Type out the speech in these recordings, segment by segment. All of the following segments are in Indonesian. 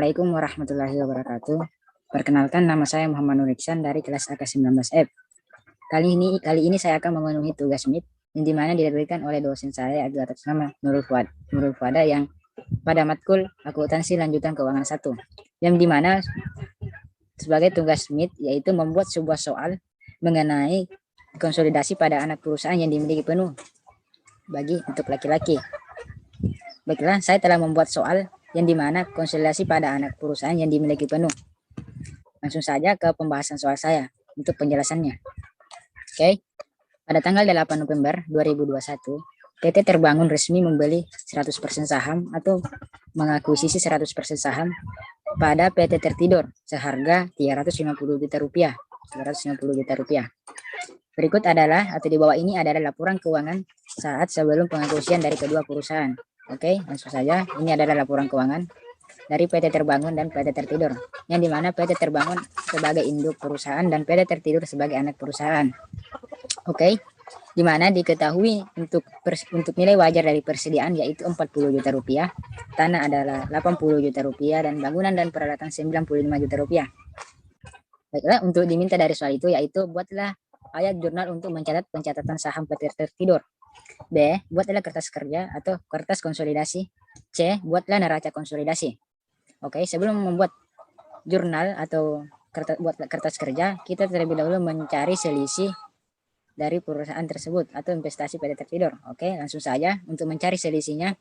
Assalamualaikum warahmatullahi wabarakatuh. Perkenalkan, nama saya Muhammad Nur Iksan dari kelas AK19F. Kali ini saya akan memenuhi tugas MIT yang dimana diberikan oleh dosen saya atas nama Nurul Fuada yang pada matkul akuntansi lanjutan keuangan 1, yang dimana sebagai tugas MIT yaitu membuat sebuah soal mengenai konsolidasi pada anak perusahaan yang dimiliki penuh bagi untuk laki-laki. Baiklah, saya telah membuat soal yang dimana konsolidasi pada anak perusahaan yang dimiliki penuh. Langsung saja ke pembahasan soal saya untuk penjelasannya. Oke. Pada tanggal 8 November 2021, PT Terbangun resmi membeli 100% saham atau mengakuisisi 100% saham pada PT Tertidur seharga 350 juta rupiah. 350 juta rupiah. Berikut adalah atau di bawah ini adalah laporan keuangan saat sebelum pengakuisian dari kedua perusahaan. Oke, langsung saja. Ini adalah laporan keuangan dari PT Terbangun dan PT Tertidur, yang dimana PT Terbangun sebagai induk perusahaan dan PT Tertidur sebagai anak perusahaan. Oke, dimana diketahui untuk nilai wajar dari persediaan yaitu 40 juta rupiah, tanah adalah 80 juta rupiah, dan bangunan dan peralatan 95 juta rupiah. Baiklah, untuk diminta dari soal itu yaitu buatlah ayat jurnal untuk mencatat pencatatan saham PT Tertidur. B. Buatlah kertas kerja atau kertas konsolidasi. C. Buatlah neraca konsolidasi. Oke, sebelum membuat jurnal atau kertas kerja, kita terlebih dahulu mencari selisih dari perusahaan tersebut atau investasi PT Tertidur. Oke, langsung saja untuk mencari selisihnya.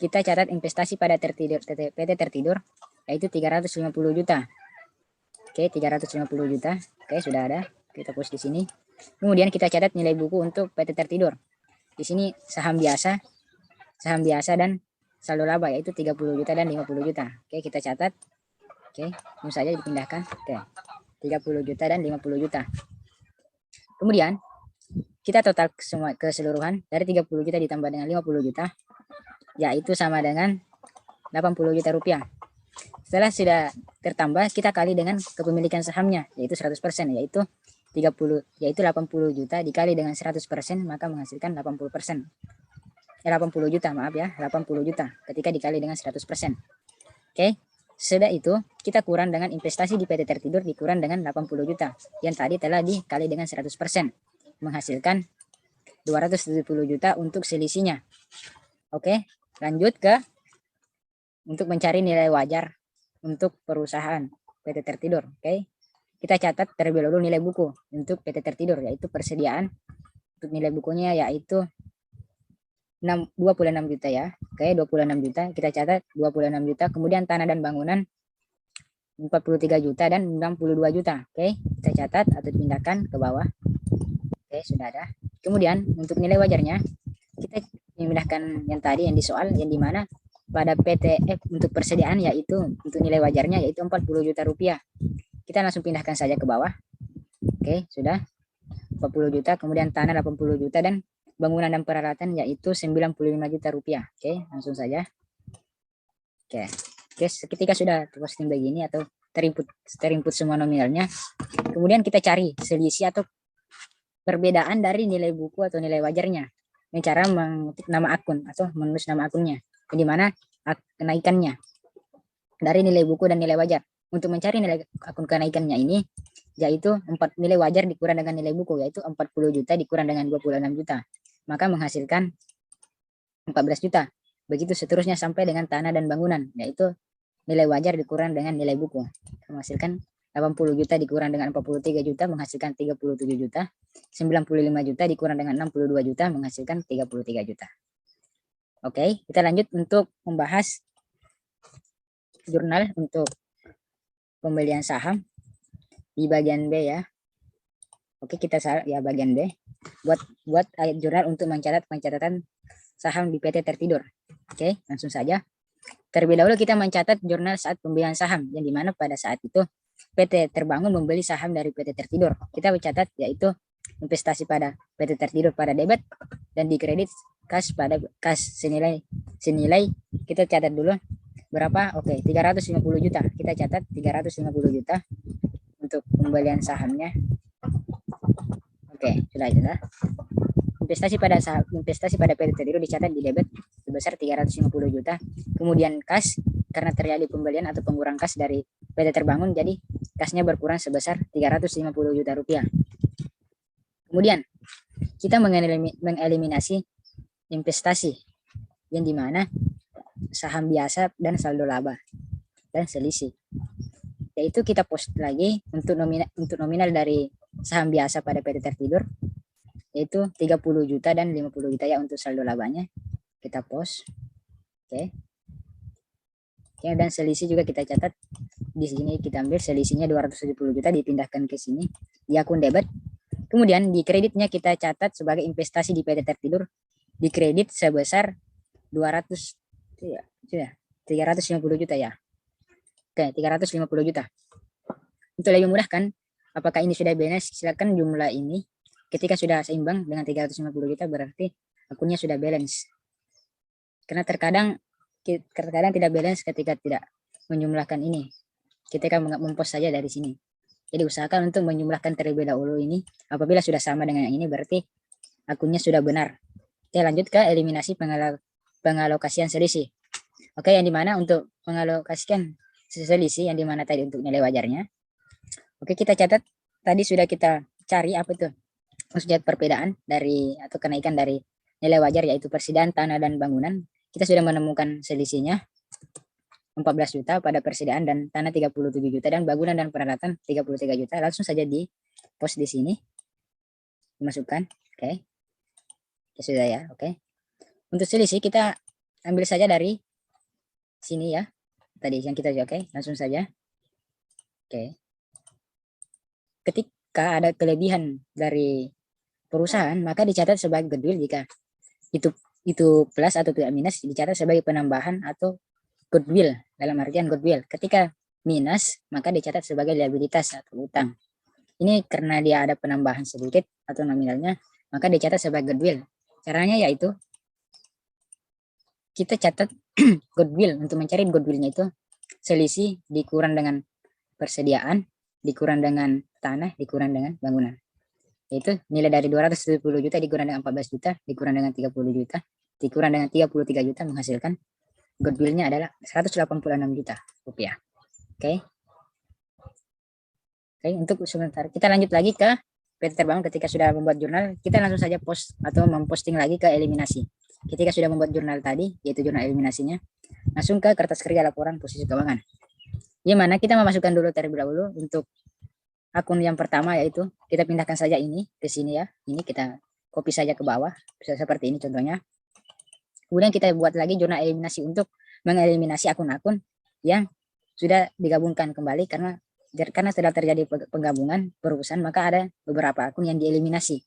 Kita catat investasi pada PT Tertidur yaitu 350 juta. Oke, 350 juta. Oke, sudah ada. Kita post di sini. Kemudian kita catat nilai buku untuk PT Tertidur. Di sini saham biasa dan saldo laba yaitu 30 juta dan 50 juta. Oke, kita catat. Oke, langsung saja dipindahkan. Oke, 30 juta dan 50 juta. Kemudian kita total semua keseluruhan dari 30 juta ditambah dengan 50 juta yaitu sama dengan 80 juta rupiah. Setelah sudah tertambah, kita kali dengan kepemilikan sahamnya yaitu 100%, yaitu 80 juta dikali dengan 100% maka menghasilkan 80%. 80 juta, maaf ya, 80 juta ketika dikali dengan 100%. Oke, sudah itu kita kurang dengan investasi di PT Tertidur dikurang dengan 80 juta yang tadi telah dikali dengan 100%, menghasilkan 270 juta untuk selisihnya. Oke, lanjut ke untuk mencari nilai wajar untuk perusahaan PT Tertidur. Oke, kita catat terlebih dahulu nilai buku untuk PT Tertidur yaitu persediaan untuk nilai bukunya yaitu 26 juta ya. Oke, 26 juta kita catat 26 juta. Kemudian tanah dan bangunan 43 juta dan 62 juta. Oke, kita catat atau dipindahkan ke bawah. Oke, sudah ada. Kemudian untuk nilai wajarnya kita memindahkan yang tadi yang di soal yang dimana pada PTF untuk persediaan yaitu untuk nilai wajarnya yaitu 40 juta rupiah. Kita langsung pindahkan saja ke bawah. Oke, sudah 40 juta, kemudian tanah 80 juta dan bangunan dan peralatan yaitu 95 juta rupiah. Oke, langsung saja. Oke, ketika sudah posting begini atau terinput semua nominalnya, kemudian kita cari selisih atau perbedaan dari nilai buku atau nilai wajarnya dengan cara mengetik nama akun atau menulis nama akunnya, di mana kenaikannya dari nilai buku dan nilai wajar. Untuk mencari nilai akun kenaikannya ini yaitu nilai wajar dikurang dengan nilai buku yaitu 40 juta dikurang dengan 26 juta maka menghasilkan 14 juta. Begitu seterusnya sampai dengan tanah dan bangunan yaitu nilai wajar dikurang dengan nilai buku menghasilkan 80 juta dikurang dengan 43 juta menghasilkan 37 juta. 95 juta dikurang dengan 62 juta menghasilkan 33 juta. Oke, kita lanjut untuk membahas jurnal untuk pembelian saham di bagian B ya. Oke, kita ya bagian B. Buat ayat jurnal untuk mencatat pencatatan saham di PT Tertidur. Oke, langsung saja. Terlebih dahulu kita mencatat jurnal saat pembelian saham yang dimana pada saat itu PT Terbangun membeli saham dari PT Tertidur. Kita mencatat yaitu investasi pada PT Tertidur pada debit dan di kredit kas pada kas senilai kita catat dulu berapa? Oke, 350 juta. Kita catat 350 juta untuk pembelian sahamnya. Oke, sudah itu lah. Investasi pada PT Tertidur dicatat di debit sebesar 350 juta. Kemudian kas karena terjadi pembelian atau pengurangan kas dari PT Terbangun, jadi kasnya berkurang sebesar 350 juta rupiah. Kemudian kita mengeliminasi investasi yang dimana saham biasa dan saldo laba dan selisih, yaitu kita post lagi untuk nominal dari saham biasa pada PT Tertidur yaitu 30 juta dan 50 juta ya untuk saldo labanya kita post. Oke. Ya, dan selisih juga kita catat di sini, kita ambil selisihnya 270 juta dipindahkan ke sini di akun debit. Kemudian di kreditnya kita catat sebagai investasi di PT Tertidur di kredit sebesar 200 ya, 350 juta ya. Oke, 350 juta. Untuk lebih memudahkan, apakah ini sudah balance? Silakan jumlah ini ketika sudah seimbang dengan 350 juta berarti akunnya sudah balance. Karena terkadang tidak balance ketika tidak menjumlahkan ini. Kita akan mempost saja dari sini. Jadi usahakan untuk menjumlahkan terlebih dahulu ini. Apabila sudah sama dengan yang ini berarti akunnya sudah benar. Oke, lanjut ke eliminasi pengalokasian selisih. Oke, yang dimana untuk mengalokasikan selisih yang dimana tadi untuk nilai wajarnya. Oke, kita catat tadi sudah kita cari apa itu maksudnya perbedaan dari atau kenaikan dari nilai wajar yaitu persediaan tanah dan bangunan. Kita sudah menemukan selisihnya 14 juta pada persediaan dan tanah 37 juta dan bangunan dan peralatan 33 juta. Langsung saja di post di sini. Dimasukkan. Oke. Ya, sudah ya. Oke. Untuk selisih kita ambil saja dari sini ya. Tadi yang kita oke, langsung saja. Oke. Ketika ada kelebihan dari perusahaan, maka dicatat sebagai goodwill. Jika itu plus atau tidak minus dicatat sebagai penambahan atau goodwill, dalam artian goodwill. Ketika minus maka dicatat sebagai liabilitas atau utang. Ini karena dia ada penambahan sedikit atau nominalnya maka dicatat sebagai goodwill. Caranya yaitu kita catat goodwill. Untuk mencari goodwillnya itu selisih dikurang dengan persediaan dikurang dengan tanah dikurang dengan bangunan. Yaitu nilai dari 270 juta dikurang dengan 14 juta dikurang dengan 30 juta dikurang dengan 33 juta menghasilkan goodwillnya adalah 186 juta rupiah. Oke. Oke, untuk sebentar kita lanjut lagi ke PT Terbangun. Ketika sudah membuat jurnal, kita langsung saja post atau memposting lagi ke eliminasi. Ketika sudah membuat jurnal tadi, yaitu jurnal eliminasinya, langsung ke kertas kerja laporan posisi keuangan. Yang mana kita memasukkan dulu terlebih dahulu untuk akun yang pertama, yaitu kita pindahkan saja ini ke sini ya. Ini kita copy saja ke bawah, bisa seperti ini contohnya. Kemudian kita buat lagi jurnal eliminasi untuk mengeliminasi akun-akun yang sudah digabungkan kembali karena setelah terjadi penggabungan perusahaan maka ada beberapa akun yang dieliminasi.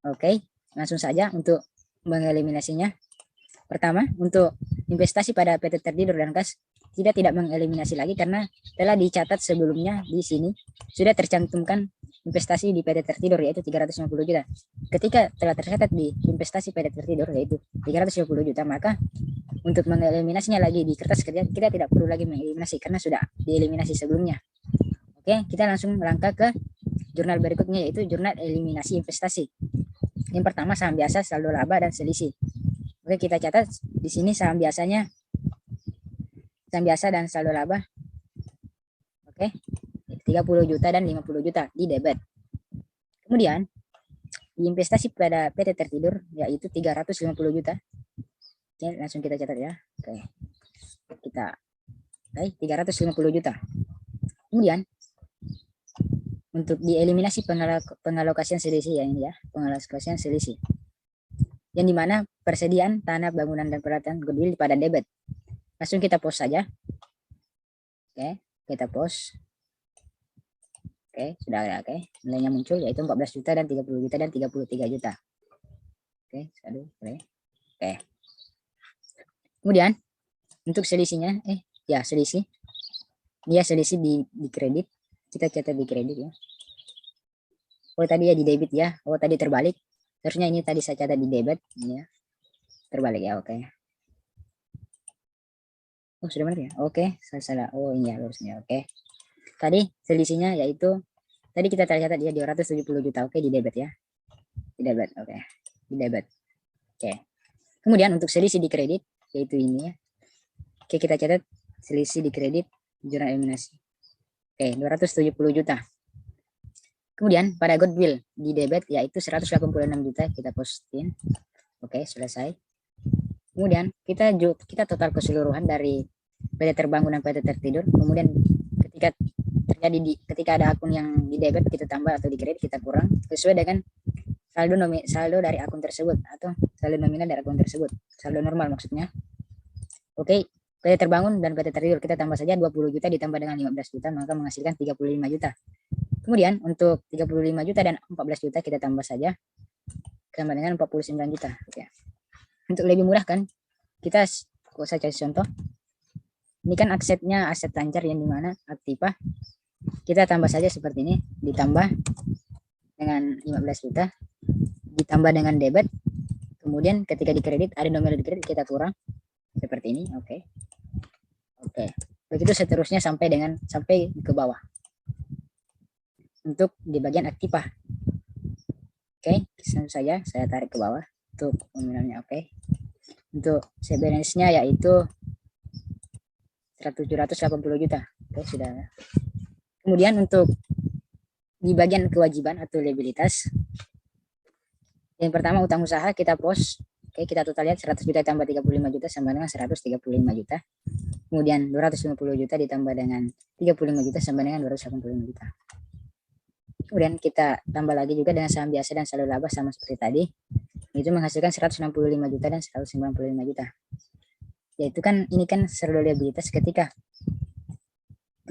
Oke, langsung saja untuk mengeliminasinya. Pertama, untuk investasi pada PT Tertidur dan Kas tidak mengeliminasi lagi karena telah dicatat sebelumnya di sini sudah tercantumkan investasi di PT Tertidur yaitu 350 juta. Ketika telah tercatat di investasi PT Tertidur yaitu 350 juta, maka untuk mengeliminasinya lagi di kertas kerja kita tidak perlu lagi mengeliminasi karena sudah dieliminasi sebelumnya. Oke, kita langsung melangkah ke jurnal berikutnya yaitu jurnal eliminasi investasi. Yang pertama saham biasa, saldo laba dan selisih. Oke, kita catat di sini saham biasanya, saham biasa dan saldo laba. Oke, 30 juta dan 50 juta di debit. Kemudian di investasi pada PT Tertidur yaitu 350 juta. Oke, langsung kita catat ya. Oke. Kita 350 juta. Kemudian untuk dieliminasi pengalokasian selisih ya ini ya, pengalokasian selisih. Yang dimana persediaan tanah, bangunan dan peralatan goodwill pada debit. Langsung kita post saja. Oke, kita post. Oke, sudah ada. Oke, nilainya muncul yaitu 14 juta dan 30 juta dan 33 juta. Oke, aduh, oke. Kemudian untuk selisihnya, selisih. Dia selisih di kredit. Kita catat di kredit ya. Oh tadi ya di debit ya. Oh tadi terbalik. Terusnya ini tadi saya catat di debit. Ini ya. Terbalik ya, oke. Oh sudah benar ya. Oke, salah. Oh iya harusnya. Oke. Tadi selisihnya yaitu tadi kita catat dia 270 juta. Oke, di debit ya. Di debit, oke. Di debit. Oke. Kemudian untuk selisih di kredit yaitu ini ya. Oke, kita catat selisih di kredit jurnal eliminasi. Oke, 270 juta. Kemudian pada goodwill di debit yaitu 186 juta kita posting. Oke, selesai. Kemudian kita total keseluruhan dari PT Terbangun dan PT Tertidur. Kemudian ketika ada akun yang di debit kita tambah atau di kredit kita kurang sesuai dengan saldo dari akun tersebut atau saldo nominal dari akun tersebut. Saldo normal maksudnya. Oke, PT Terbangun dan PT Tertidur kita tambah saja 20 juta ditambah dengan 15 juta maka menghasilkan 35 juta. Kemudian untuk 35 juta dan 14 juta kita tambah saja sama dengan 49 juta. Ya. Untuk lebih mudah kan, kita saya cari contoh. Ini kan asetnya aset lancar yang dimana aktiva. Kita tambah saja seperti ini, ditambah dengan 15 juta, ditambah dengan debit. Kemudian ketika di kredit, ada nominal di kredit kita kurang seperti ini. Oke. Begitu seterusnya sampai ke bawah. Untuk di bagian aktiva. Oke, saya tarik ke bawah untuk nominalnya. Oke. Untuk balance-nya yaitu 780 juta. Oke, sudah. Kemudian untuk di bagian kewajiban atau liabilitas, yang pertama utang usaha kita post. Oke, kita total lihat 100 juta tambah 35 juta sama dengan 135 juta. Kemudian 250 juta ditambah dengan 35 juta sama dengan 285 juta. Kemudian kita tambah lagi juga dengan saham biasa dan saldo laba sama seperti tadi. Itu menghasilkan 165 juta dan 195 juta. Yaitu kan ini kan saldo liabilitas ketika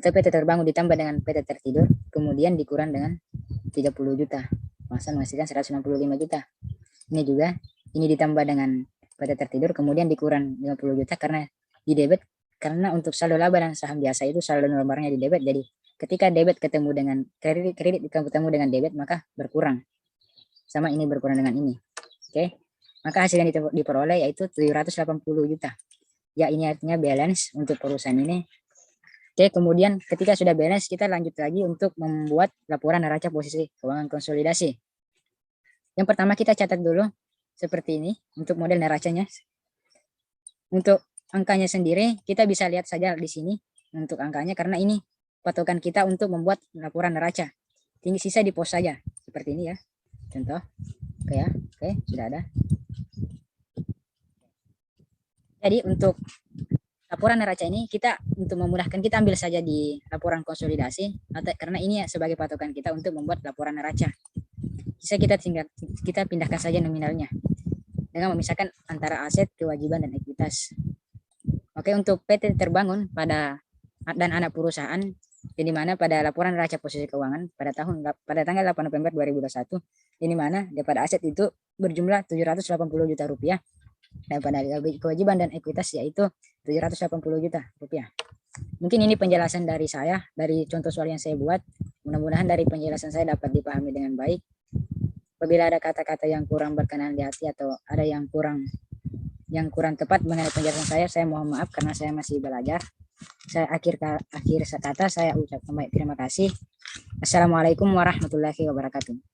PT Terbangun ditambah dengan PT Tertidur, kemudian dikurang dengan 30 juta. Masa menghasilkan 165 juta. Ini juga, ini ditambah dengan PT Tertidur, kemudian dikurang 50 juta karena di debit. Karena untuk saldo laba dan saham biasa itu saldo normalnya di debit. Jadi ketika debit ketemu dengan kredit ketemu dengan debit maka berkurang. Sama ini berkurang dengan ini. Oke. Maka hasil yang diperoleh yaitu 780 juta. Ya, ini artinya balance untuk perusahaan ini. Oke, kemudian ketika sudah balance kita lanjut lagi untuk membuat laporan neraca posisi keuangan konsolidasi. Yang pertama kita catat dulu seperti ini untuk model neracanya. Untuk angkanya sendiri kita bisa lihat saja di sini untuk angkanya karena ini patokan kita untuk membuat laporan neraca. Tinggi sisa di pos saja seperti ini ya. Contoh. Oke ya. Oke, sudah ada. Jadi untuk laporan neraca ini kita untuk memudahkan kita ambil saja di laporan konsolidasi karena ini ya sebagai patokan kita untuk membuat laporan neraca. Bisa kita pindahkan saja nominalnya dengan memisahkan antara aset, kewajiban dan ekuitas. Oke, untuk PT Terbangun dan anak perusahaan di mana pada laporan neraca posisi keuangan pada tanggal 8 November 2021 di mana daripada aset itu berjumlah 780 juta rupiah dan pada kewajiban dan ekuitas yaitu 780 juta rupiah. Mungkin ini penjelasan dari saya dari contoh soal yang saya buat. Mudah-mudahan dari penjelasan saya dapat dipahami dengan baik. Apabila ada kata-kata yang kurang berkenan di hati atau ada yang kurang tepat mengenai penjelasan saya mohon maaf karena saya masih belajar. Saya akhir kata saya ucapkan baik terima kasih. Assalamualaikum warahmatullahi wabarakatuh.